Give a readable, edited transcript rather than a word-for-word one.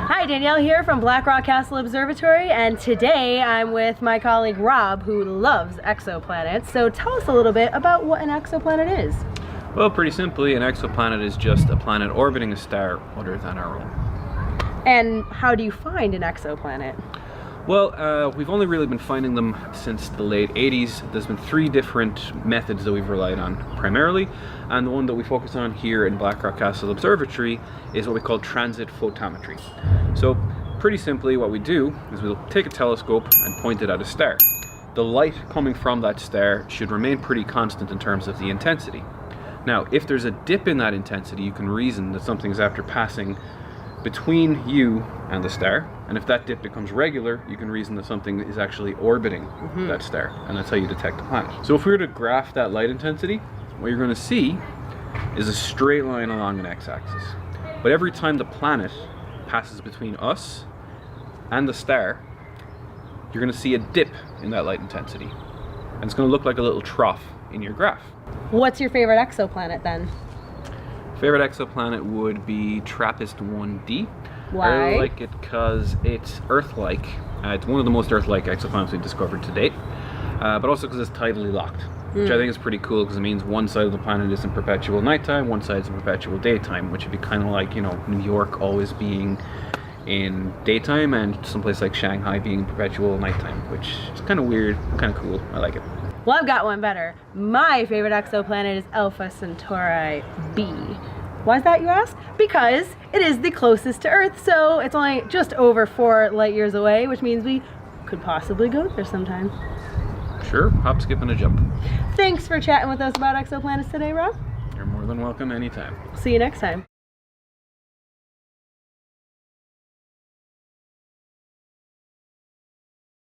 Hi, Danielle here from Blackrock Castle Observatory, and today I'm with my colleague Rob, who loves exoplanets. So tell us a little bit about what an exoplanet is. Well, pretty simply, an exoplanet is just a planet orbiting a star other than our own. And how do you find an exoplanet? Well, we've only really been finding them since the late 80s. There's been 3 different methods that we've relied on primarily, and the one that we focus on here in Blackrock Castle Observatory is what we call transit photometry. So, pretty simply, what we do is we'll take a telescope and point it at a star. The light coming from that star should remain pretty constant in terms of the intensity. Now, if there's a dip in that intensity, you can reason that something is after passing between you and the star, and if that dip becomes regular, you can reason that something is actually orbiting that star, and that's how you detect a planet. So if we were to graph that light intensity, what you're going to see is a straight line along an x-axis. But every time the planet passes between us and the star, you're going to see a dip in that light intensity, and it's going to look like a little trough in your graph. What's your favorite exoplanet then? Favorite exoplanet would be TRAPPIST-1d. Why? I really like it because it's Earth-like. It's one of the most Earth-like exoplanets we've discovered to date, but also because it's tidally locked, which I think is pretty cool because it means one side of the planet is in perpetual nighttime, one side is in perpetual daytime, which would be kind of like, you know, New York always being in daytime and someplace like Shanghai being in perpetual nighttime, which is kind of weird, kind of cool. I like it. Well, I've got one better. My favorite exoplanet is Alpha Centauri b. Why is that, you ask? Because it is the closest to Earth, so it's only just over 4 light years away, which means we could possibly go there sometime. Sure, hop, skip, and a jump. Thanks for chatting with us about exoplanets today, Rob. You're more than welcome anytime. See you next time.